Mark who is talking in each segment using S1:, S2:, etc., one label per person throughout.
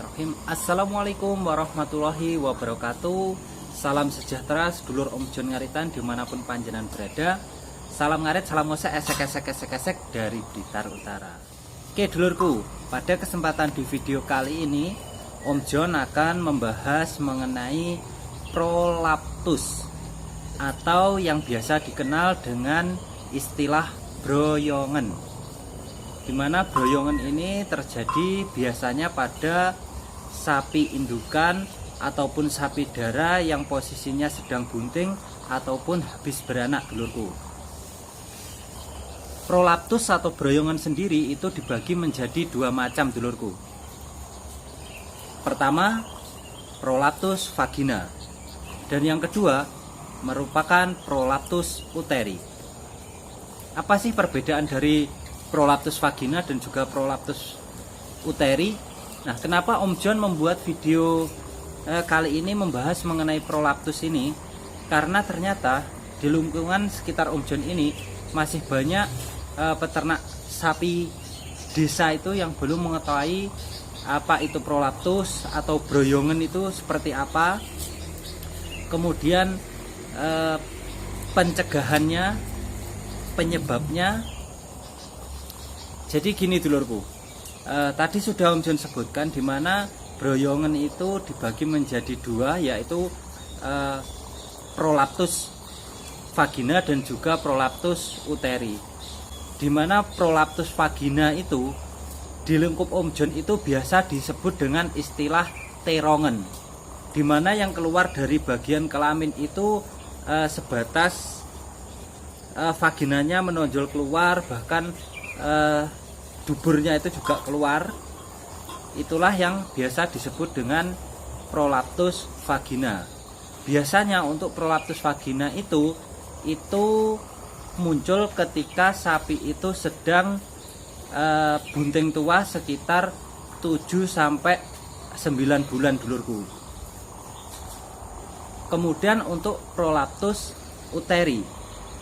S1: Bismillahirrahmanirrahim. Assalamualaikum warahmatullahi wabarakatuh. Salam sejahtera sedulur Om Jon Ngaritan dimanapun panjenengan berada. Salam ngarit, salam ngosek, esek dari Blitar Utara. Oke dulurku, pada kesempatan di video kali ini Om Jon akan membahas mengenai prolaptus atau yang biasa dikenal dengan istilah broyongan. Dimana broyongan ini terjadi biasanya pada sapi indukan ataupun sapi dara yang posisinya sedang bunting ataupun habis beranak dulurku. Prolaptus atau broyongan sendiri itu dibagi menjadi dua macam dulurku. Pertama, prolaptus vagina, dan yang kedua merupakan prolaptus uteri. Apa sih perbedaan dari prolaptus vagina dan juga prolaptus uteri? Nah, kenapa Om Jon membuat video kali ini membahas mengenai prolaptus ini? Karena ternyata di lingkungan sekitar Om Jon ini masih banyak peternak sapi desa itu yang belum mengetahui apa itu prolaptus atau broyongan itu seperti apa. Kemudian pencegahannya, penyebabnya. Jadi gini dulurku, tadi sudah Om Jon sebutkan di mana broyongan itu dibagi menjadi dua, yaitu prolaptus vagina dan juga prolaptus uteri. Di mana prolaptus vagina itu di lingkup Om Jon itu biasa disebut dengan istilah terongen, di mana yang keluar dari bagian kelamin itu sebatas vaginanya menonjol keluar, bahkan duburnya itu juga keluar. Itulah yang biasa disebut dengan prolaptus vagina. Biasanya untuk prolaptus vagina itu muncul ketika sapi itu sedang bunting tua sekitar 7 sampai 9 bulan dulurku. Kemudian untuk prolaptus uteri,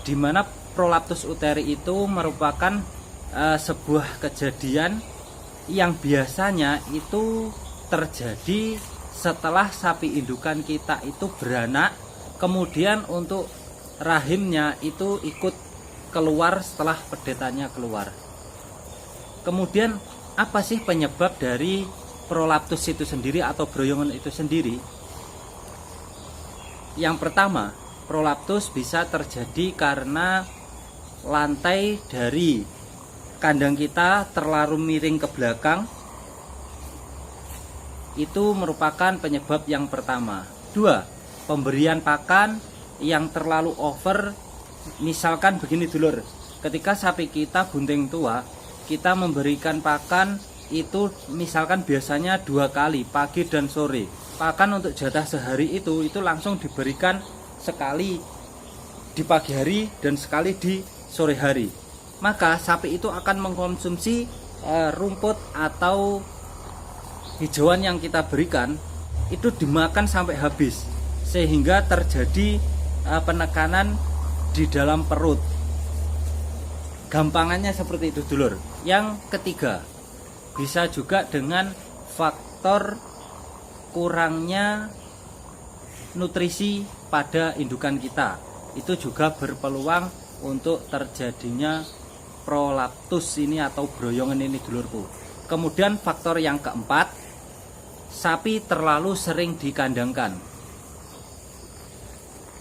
S1: di mana prolaptus uteri itu merupakan sebuah kejadian yang biasanya itu terjadi setelah sapi indukan kita itu beranak, kemudian untuk rahimnya itu ikut keluar setelah pedetannya keluar. Kemudian apa sih penyebab dari prolaptus itu sendiri atau broyongan itu sendiri? Yang pertama, prolaptus bisa terjadi karena lantai dari kandang kita terlalu miring ke belakang. Itu merupakan penyebab yang pertama. Dua, pemberian pakan yang terlalu over. Misalkan begini dulur, ketika sapi kita bunting tua, kita memberikan pakan itu misalkan biasanya 2 kali, pagi dan sore. Pakan untuk jatah sehari itu langsung diberikan sekali di pagi hari dan sekali di sore hari. Maka sapi itu akan mengkonsumsi rumput atau hijauan yang kita berikan itu dimakan sampai habis, sehingga terjadi penekanan di dalam perut. Gampangannya seperti itu dulur. Yang ketiga, bisa juga dengan faktor kurangnya nutrisi pada indukan kita. Itu juga berpeluang untuk terjadinya prolaptus ini atau broyongan ini dulurku. Kemudian faktor yang keempat, sapi terlalu sering dikandangkan.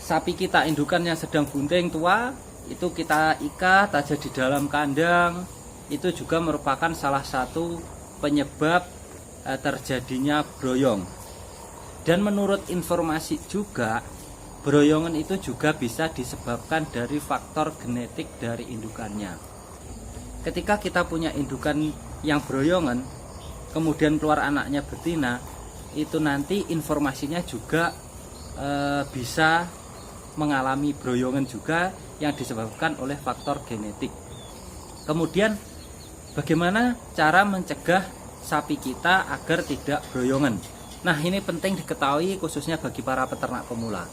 S1: Sapi kita indukan yang sedang bunting tua itu kita ikat aja di dalam kandang, itu juga merupakan salah satu penyebab terjadinya broyong. Dan menurut informasi juga, broyongan itu juga bisa disebabkan dari faktor genetik dari indukannya. Ketika kita punya indukan yang broyongan, kemudian keluar anaknya betina, itu nanti informasinya juga bisa mengalami broyongan juga yang disebabkan oleh faktor genetik. Kemudian bagaimana cara mencegah sapi kita agar tidak broyongan? Nah, ini penting diketahui khususnya bagi para peternak pemula.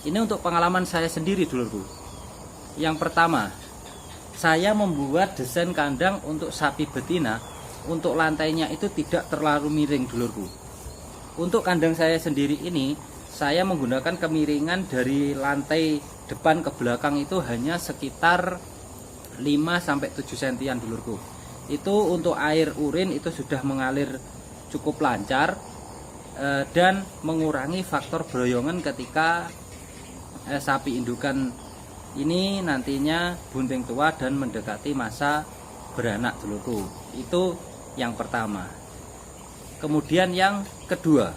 S1: Ini untuk pengalaman saya sendiri dulurku. Yang pertama, saya membuat desain kandang untuk sapi betina untuk lantainya itu tidak terlalu miring dulurku. Untuk kandang saya sendiri ini, saya menggunakan kemiringan dari lantai depan ke belakang itu hanya sekitar 5-7 sentian dulurku. Itu untuk air urin itu sudah mengalir cukup lancar dan mengurangi faktor broyongan ketika sapi indukan ini nantinya bunting tua dan mendekati masa beranak dulurku. Itu yang pertama. Kemudian yang kedua,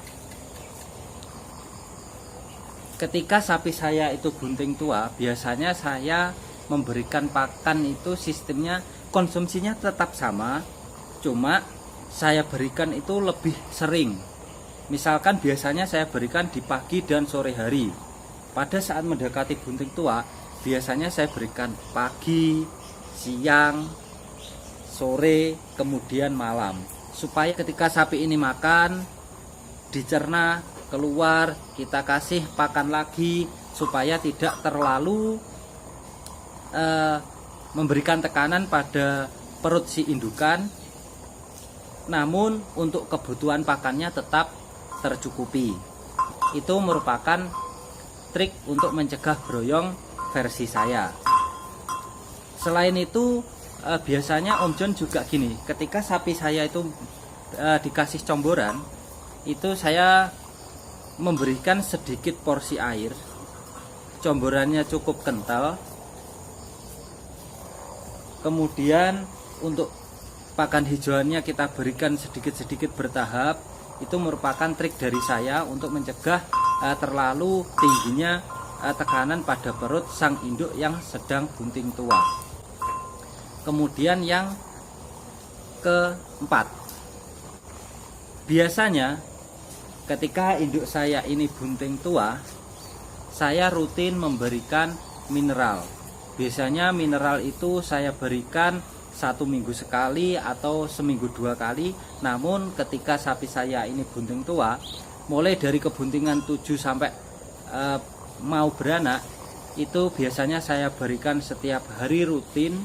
S1: ketika sapi saya itu bunting tua, biasanya saya memberikan pakan itu sistemnya konsumsinya tetap sama, cuma saya berikan itu lebih sering. Misalkan biasanya saya berikan di pagi dan sore hari. Pada saat mendekati bunting tua, biasanya saya berikan pagi, siang, sore, kemudian malam. Supaya ketika sapi ini makan, dicerna, keluar, kita kasih pakan lagi, supaya tidak terlalu memberikan tekanan pada perut si indukan, namun untuk kebutuhan pakannya tetap tercukupi. Itu merupakan trik untuk mencegah broyong versi saya. Selain itu biasanya Om John juga gini, ketika sapi saya itu dikasih comboran, itu saya memberikan sedikit porsi air, comborannya cukup kental. Kemudian untuk pakan hijauannya kita berikan sedikit-sedikit bertahap. Itu merupakan trik dari saya untuk mencegah terlalu tingginya tekanan pada perut sang induk yang sedang bunting tua. Kemudian yang keempat, biasanya ketika induk saya ini bunting tua, saya rutin memberikan mineral. Biasanya mineral itu saya berikan 1 minggu sekali atau seminggu 2 kali. Namun ketika sapi saya ini bunting tua, mulai dari kebuntingan 7 sampai mau beranak, itu biasanya saya berikan setiap hari rutin.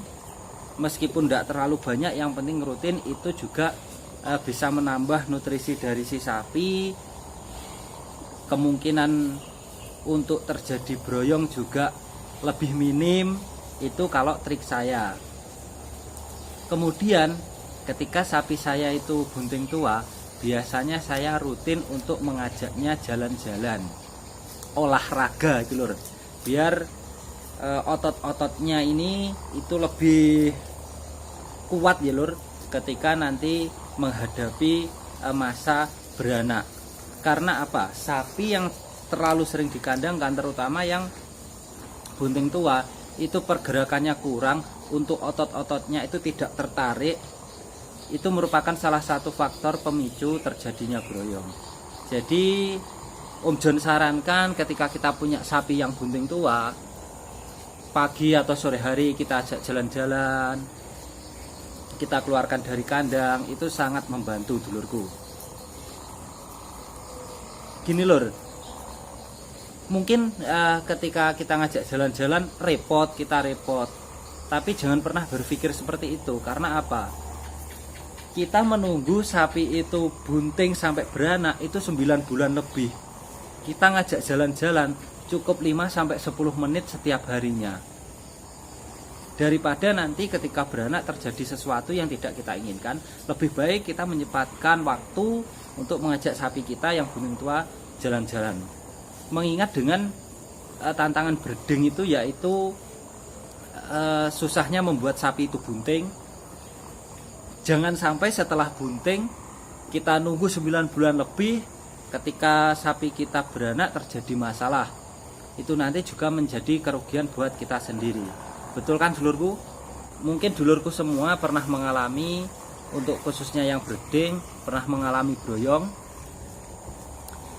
S1: Meskipun tidak terlalu banyak, yang penting rutin. Itu juga bisa menambah nutrisi dari si sapi. Kemungkinan untuk terjadi broyong juga lebih minim. Itu kalau trik saya. Kemudian ketika sapi saya itu bunting tua, biasanya saya rutin untuk mengajaknya jalan-jalan, olahraga gitu lur, biar otot-ototnya ini itu lebih kuat ya lur, ketika nanti menghadapi masa beranak. Karena apa? Sapi yang terlalu sering di kandang kan, terutama yang bunting tua, itu pergerakannya kurang, untuk otot-ototnya itu tidak tertarik. Itu merupakan salah satu faktor pemicu terjadinya broyong. Jadi Om John sarankan ketika kita punya sapi yang bunting tua, pagi atau sore hari kita ajak jalan-jalan, kita keluarkan dari kandang, itu sangat membantu dulurku. Gini lur, mungkin ketika kita ngajak jalan-jalan kita repot, tapi jangan pernah berpikir seperti itu. Karena apa? Kita menunggu sapi itu bunting sampai beranak itu 9 bulan lebih. Kita ngajak jalan-jalan cukup 5-10 menit setiap harinya, daripada nanti ketika beranak terjadi sesuatu yang tidak kita inginkan. Lebih baik kita menyempatkan waktu untuk mengajak sapi kita yang bunting tua jalan-jalan. Mengingat dengan tantangan breeding itu, yaitu susahnya membuat sapi itu bunting. Jangan sampai setelah bunting kita nunggu 9 bulan lebih, ketika sapi kita beranak terjadi masalah. Itu nanti juga menjadi kerugian buat kita sendiri. Betul kan dulurku? Mungkin dulurku semua pernah mengalami, untuk khususnya yang breeding, pernah mengalami broyong.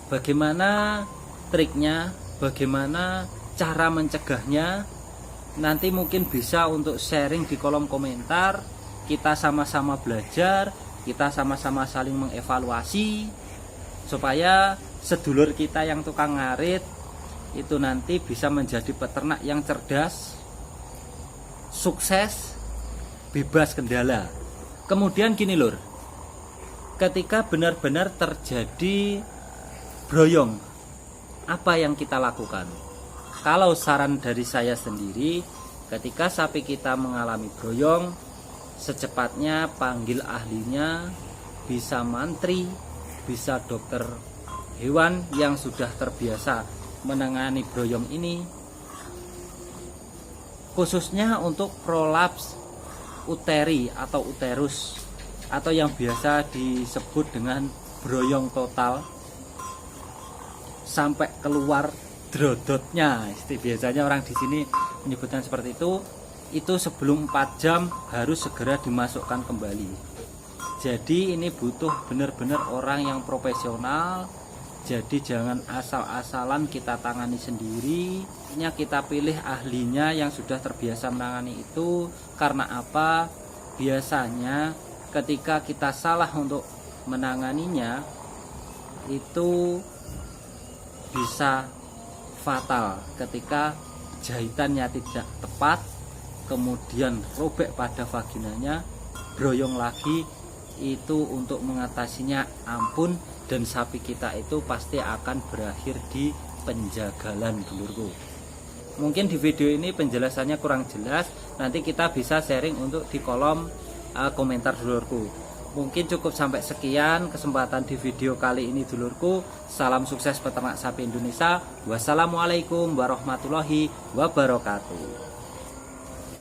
S1: Bagaimana triknya, bagaimana cara mencegahnya, nanti mungkin bisa untuk sharing di kolom komentar. Kita sama-sama belajar, kita sama-sama saling mengevaluasi, supaya sedulur kita yang tukang ngarit itu nanti bisa menjadi peternak yang cerdas, sukses, bebas kendala. Kemudian gini lur, ketika benar-benar terjadi broyong, apa yang kita lakukan? Kalau saran dari saya sendiri, ketika sapi kita mengalami broyong, secepatnya panggil ahlinya, bisa mantri, bisa dokter hewan yang sudah terbiasa menangani broyong ini, khususnya untuk prolaps uteri atau uterus, atau yang biasa disebut dengan broyong total sampai keluar drodotnya. Biasanya orang di sini menyebutkan seperti itu sebelum 4 jam harus segera dimasukkan kembali. Jadi ini butuh benar-benar orang yang profesional. Jadi jangan asal-asalan kita tangani sendiri. Kita pilih ahlinya yang sudah terbiasa menangani itu. Karena apa? Biasanya ketika kita salah untuk menanganinya, itu bisa fatal ketika jahitannya tidak tepat, kemudian robek pada vaginanya, broyong lagi. Itu untuk mengatasinya ampun, dan sapi kita itu pasti akan berakhir di penjagalan, dulurku. Mungkin di video ini penjelasannya kurang jelas, nanti kita bisa sharing untuk di kolom komentar, dulurku. Mungkin cukup sampai sekian kesempatan di video kali ini, dulurku. Salam sukses peternak sapi Indonesia. Wassalamualaikum warahmatullahi wabarakatuh.